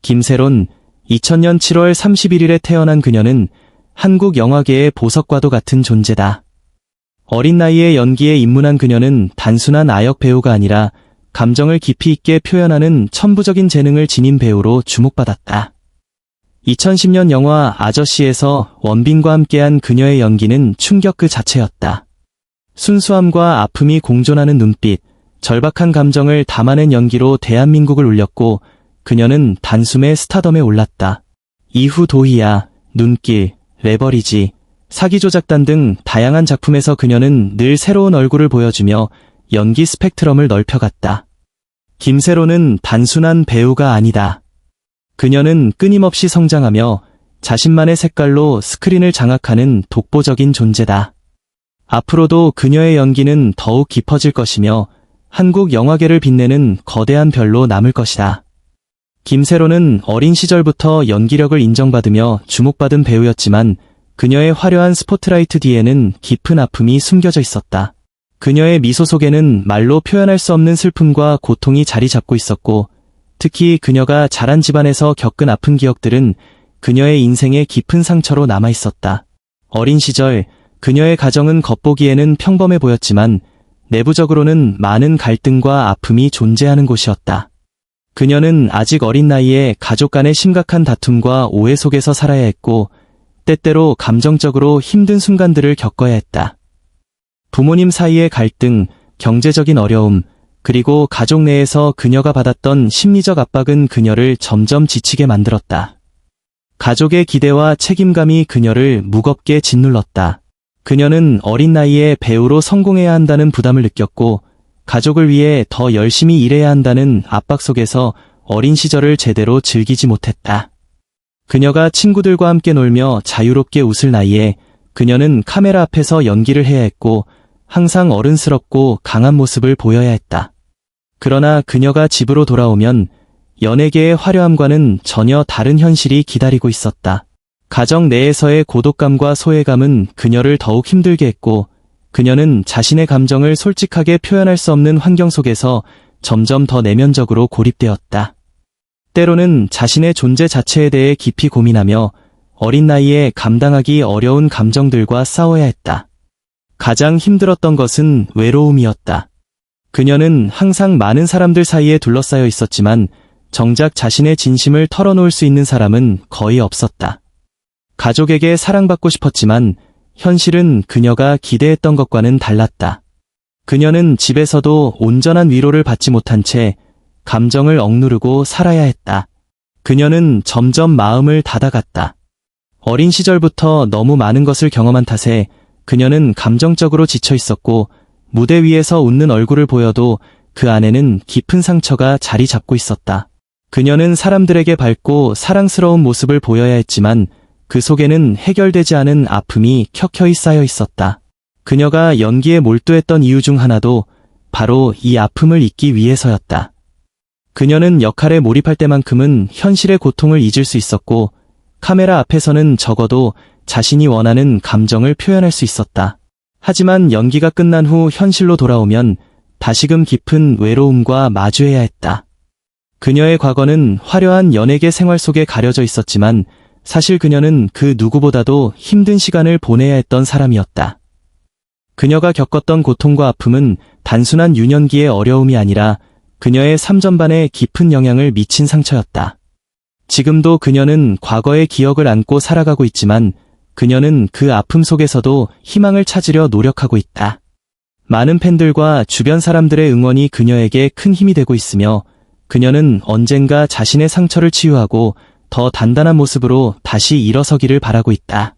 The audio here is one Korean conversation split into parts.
김세론, 2000년 7월 31일에 태어난 그녀는 한국 영화계의 보석과도 같은 존재다. 어린 나이에 연기에 입문한 그녀는 단순한 아역 배우가 아니라 감정을 깊이 있게 표현하는 천부적인 재능을 지닌 배우로 주목받았다. 2010년 영화 아저씨에서 원빈과 함께한 그녀의 연기는 충격 그 자체였다. 순수함과 아픔이 공존하는 눈빛, 절박한 감정을 담아낸 연기로 대한민국을 울렸고 그녀는 단숨에 스타덤에 올랐다. 이후 도희야, 눈길, 레버리지, 사기조작단 등 다양한 작품에서 그녀는 늘 새로운 얼굴을 보여주며 연기 스펙트럼을 넓혀갔다. 김세론은 단순한 배우가 아니다. 그녀는 끊임없이 성장하며 자신만의 색깔로 스크린을 장악하는 독보적인 존재다. 앞으로도 그녀의 연기는 더욱 깊어질 것이며 한국 영화계를 빛내는 거대한 별로 남을 것이다. 김세론은 어린 시절부터 연기력을 인정받으며 주목받은 배우였지만 그녀의 화려한 스포트라이트 뒤에는 깊은 아픔이 숨겨져 있었다. 그녀의 미소 속에는 말로 표현할 수 없는 슬픔과 고통이 자리 잡고 있었고 특히 그녀가 자란 집안에서 겪은 아픈 기억들은 그녀의 인생의 깊은 상처로 남아 있었다. 어린 시절 그녀의 가정은 겉보기에는 평범해 보였지만 내부적으로는 많은 갈등과 아픔이 존재하는 곳이었다. 그녀는 아직 어린 나이에 가족 간의 심각한 다툼과 오해 속에서 살아야 했고 때때로 감정적으로 힘든 순간들을 겪어야 했다. 부모님 사이의 갈등, 경제적인 어려움, 그리고 가족 내에서 그녀가 받았던 심리적 압박은 그녀를 점점 지치게 만들었다. 가족의 기대와 책임감이 그녀를 무겁게 짓눌렀다. 그녀는 어린 나이에 배우로 성공해야 한다는 부담을 느꼈고 가족을 위해 더 열심히 일해야 한다는 압박 속에서 어린 시절을 제대로 즐기지 못했다. 그녀가 친구들과 함께 놀며 자유롭게 웃을 나이에 그녀는 카메라 앞에서 연기를 해야 했고 항상 어른스럽고 강한 모습을 보여야 했다. 그러나 그녀가 집으로 돌아오면 연예계의 화려함과는 전혀 다른 현실이 기다리고 있었다. 가정 내에서의 고독감과 소외감은 그녀를 더욱 힘들게 했고 그녀는 자신의 감정을 솔직하게 표현할 수 없는 환경 속에서 점점 더 내면적으로 고립되었다. 때로는 자신의 존재 자체에 대해 깊이 고민하며 어린 나이에 감당하기 어려운 감정들과 싸워야 했다. 가장 힘들었던 것은 외로움이었다. 그녀는 항상 많은 사람들 사이에 둘러싸여 있었지만 정작 자신의 진심을 털어놓을 수 있는 사람은 거의 없었다. 가족에게 사랑받고 싶었지만 현실은 그녀가 기대했던 것과는 달랐다. 그녀는 집에서도 온전한 위로를 받지 못한 채 감정을 억누르고 살아야 했다. 그녀는 점점 마음을 닫아갔다. 어린 시절부터 너무 많은 것을 경험한 탓에 그녀는 감정적으로 지쳐 있었고 무대 위에서 웃는 얼굴을 보여도 그 안에는 깊은 상처가 자리 잡고 있었다. 그녀는 사람들에게 밝고 사랑스러운 모습을 보여야 했지만 그 속에는 해결되지 않은 아픔이 켜켜이 쌓여 있었다. 그녀가 연기에 몰두했던 이유 중 하나도 바로 이 아픔을 잊기 위해서였다. 그녀는 역할에 몰입할 때만큼은 현실의 고통을 잊을 수 있었고 카메라 앞에서는 적어도 자신이 원하는 감정을 표현할 수 있었다. 하지만 연기가 끝난 후 현실로 돌아오면 다시금 깊은 외로움과 마주해야 했다. 그녀의 과거는 화려한 연예계 생활 속에 가려져 있었지만 사실 그녀는 그 누구보다도 힘든 시간을 보내야 했던 사람이었다. 그녀가 겪었던 고통과 아픔은 단순한 유년기의 어려움이 아니라 그녀의 삶 전반에 깊은 영향을 미친 상처였다. 지금도 그녀는 과거의 기억을 안고 살아가고 있지만 그녀는 그 아픔 속에서도 희망을 찾으려 노력하고 있다. 많은 팬들과 주변 사람들의 응원이 그녀에게 큰 힘이 되고 있으며 그녀는 언젠가 자신의 상처를 치유하고 더 단단한 모습으로 다시 일어서기를 바라고 있다.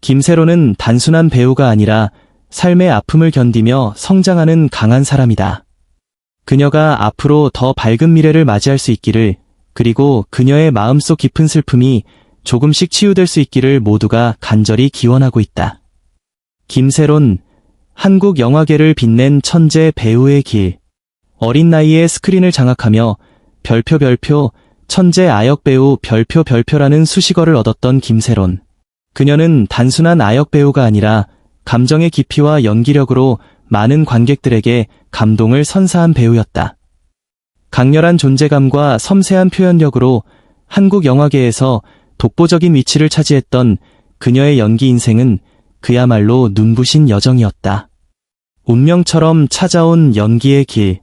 김세론은 단순한 배우가 아니라 삶의 아픔을 견디며 성장하는 강한 사람이다. 그녀가 앞으로 더 밝은 미래를 맞이할 수 있기를, 그리고 그녀의 마음속 깊은 슬픔이 조금씩 치유될 수 있기를 모두가 간절히 기원하고 있다. 김세론, 한국 영화계를 빛낸 천재 배우의 길. 어린 나이에 스크린을 장악하며 별표 천재 아역 배우 별표라는 수식어를 얻었던 김세론. 그녀는 단순한 아역 배우가 아니라 감정의 깊이와 연기력으로 많은 관객들에게 감동을 선사한 배우였다. 강렬한 존재감과 섬세한 표현력으로 한국 영화계에서 독보적인 위치를 차지했던 그녀의 연기 인생은 그야말로 눈부신 여정이었다. 운명처럼 찾아온 연기의 길.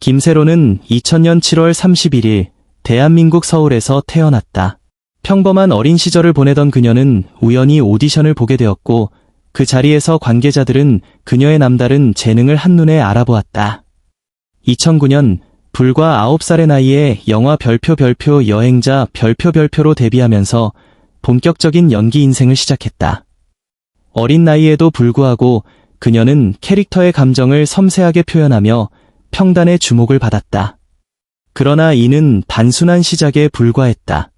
김세로는 2000년 7월 31일 대한민국 서울에서 태어났다. 평범한 어린 시절을 보내던 그녀는 우연히 오디션을 보게 되었고 그 자리에서 관계자들은 그녀의 남다른 재능을 한눈에 알아보았다. 2009년 불과 9살의 나이에 영화 별표 여행자 별표로 데뷔하면서 본격적인 연기 인생을 시작했다. 어린 나이에도 불구하고 그녀는 캐릭터의 감정을 섬세하게 표현하며 평단의 주목을 받았다. 그러나 이는 단순한 시작에 불과했다.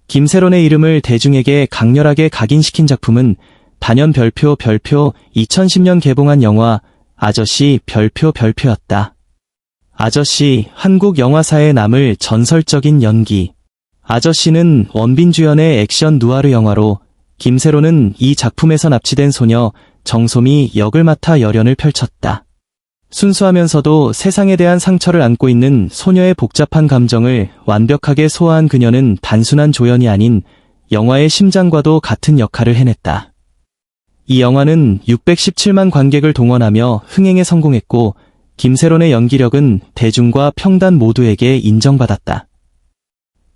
김세론의 이름을 대중에게 강렬하게 각인시킨 작품은 단연 별표 2010년 개봉한 영화 아저씨 별표였다. 아저씨, 한국 영화사에 남을 전설적인 연기. 아저씨는 원빈 주연의 액션 누아르 영화로 김세론은 이 작품에서 납치된 소녀 정솜이 역을 맡아 열연을 펼쳤다. 순수하면서도 세상에 대한 상처를 안고 있는 소녀의 복잡한 감정을 완벽하게 소화한 그녀는 단순한 조연이 아닌 영화의 심장과도 같은 역할을 해냈다. 이 영화는 617만 관객을 동원하며 흥행에 성공했고 김세론의 연기력은 대중과 평단 모두에게 인정받았다.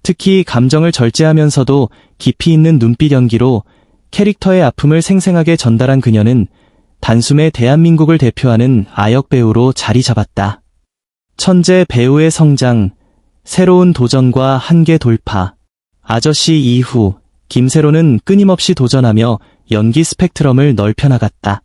특히 감정을 절제하면서도 깊이 있는 눈빛 연기로 캐릭터의 아픔을 생생하게 전달한 그녀는 단숨에 대한민국을 대표하는 아역 배우로 자리 잡았다. 천재 배우의 성장, 새로운 도전과 한계 돌파. 아저씨 이후 김세론은 끊임없이 도전하며 연기 스펙트럼을 넓혀나갔다.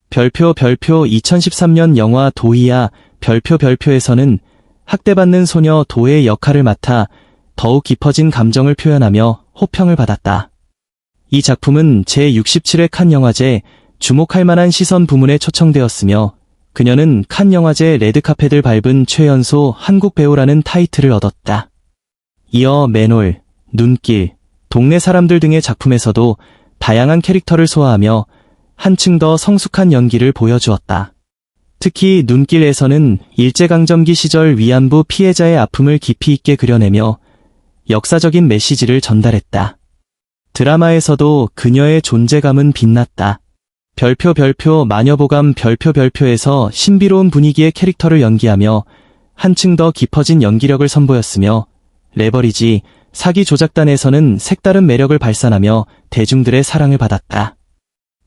별표 2013년 영화 도희야 별표에서는 학대받는 소녀 도의 역할을 맡아 더욱 깊어진 감정을 표현하며 호평을 받았다. 이 작품은 제67회 칸 영화제 주목할 만한 시선 부문에 초청되었으며 그녀는 칸 영화제 레드카펫을 밟은 최연소 한국 배우라는 타이틀을 얻었다. 이어 맨홀, 눈길, 동네 사람들 등의 작품에서도 다양한 캐릭터를 소화하며 한층 더 성숙한 연기를 보여주었다. 특히 눈길에서는 일제강점기 시절 위안부 피해자의 아픔을 깊이 있게 그려내며 역사적인 메시지를 전달했다. 드라마에서도 그녀의 존재감은 빛났다. 별표 마녀보감 별표에서 신비로운 분위기의 캐릭터를 연기하며 한층 더 깊어진 연기력을 선보였으며 레버리지, 사기 조작단에서는 색다른 매력을 발산하며 대중들의 사랑을 받았다.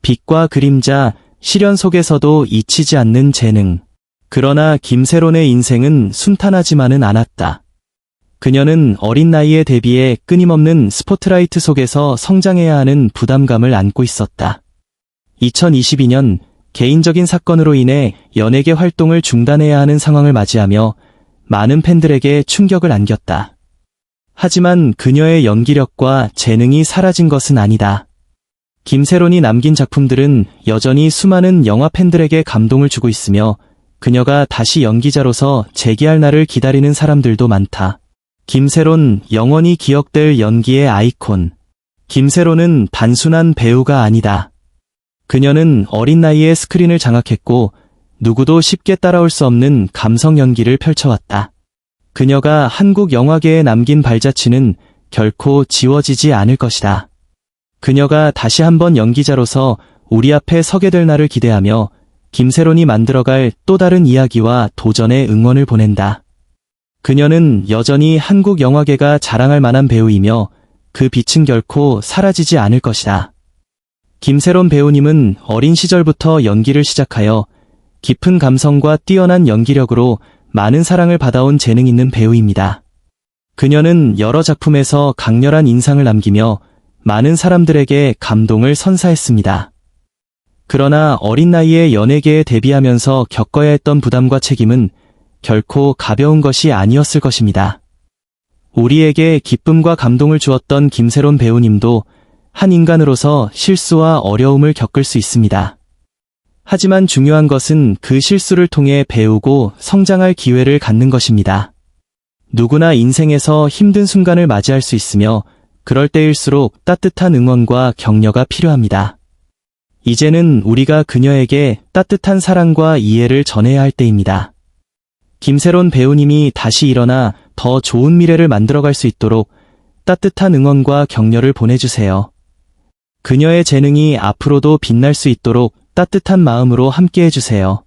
빛과 그림자, 시련 속에서도 잊히지 않는 재능. 그러나 김세론의 인생은 순탄하지만은 않았다. 그녀는 어린 나이에 데뷔해 끊임없는 스포트라이트 속에서 성장해야 하는 부담감을 안고 있었다. 2022년 개인적인 사건으로 인해 연예계 활동을 중단해야 하는 상황을 맞이하며 많은 팬들에게 충격을 안겼다. 하지만 그녀의 연기력과 재능이 사라진 것은 아니다. 김세론이 남긴 작품들은 여전히 수많은 영화 팬들에게 감동을 주고 있으며 그녀가 다시 연기자로서 재기할 날을 기다리는 사람들도 많다. 김세론, 영원히 기억될 연기의 아이콘. 김세론은 단순한 배우가 아니다. 그녀는 어린 나이에 스크린을 장악했고 누구도 쉽게 따라올 수 없는 감성 연기를 펼쳐왔다. 그녀가 한국 영화계에 남긴 발자취는 결코 지워지지 않을 것이다. 그녀가 다시 한번 연기자로서 우리 앞에 서게 될 날을 기대하며 김세론이 만들어갈 또 다른 이야기와 도전에 응원을 보낸다. 그녀는 여전히 한국 영화계가 자랑할 만한 배우이며 그 빛은 결코 사라지지 않을 것이다. 김세론 배우님은 어린 시절부터 연기를 시작하여 깊은 감성과 뛰어난 연기력으로 많은 사랑을 받아온 재능 있는 배우입니다. 그녀는 여러 작품에서 강렬한 인상을 남기며 많은 사람들에게 감동을 선사했습니다. 그러나 어린 나이에 연예계에 데뷔하면서 겪어야 했던 부담과 책임은 결코 가벼운 것이 아니었을 것입니다. 우리에게 기쁨과 감동을 주었던 김세론 배우님도 한 인간으로서 실수와 어려움을 겪을 수 있습니다. 하지만 중요한 것은 그 실수를 통해 배우고 성장할 기회를 갖는 것입니다. 누구나 인생에서 힘든 순간을 맞이할 수 있으며 그럴 때일수록 따뜻한 응원과 격려가 필요합니다. 이제는 우리가 그녀에게 따뜻한 사랑과 이해를 전해야 할 때입니다. 김세론 배우님이 다시 일어나 더 좋은 미래를 만들어갈 수 있도록 따뜻한 응원과 격려를 보내주세요. 그녀의 재능이 앞으로도 빛날 수 있도록 따뜻한 마음으로 함께해주세요.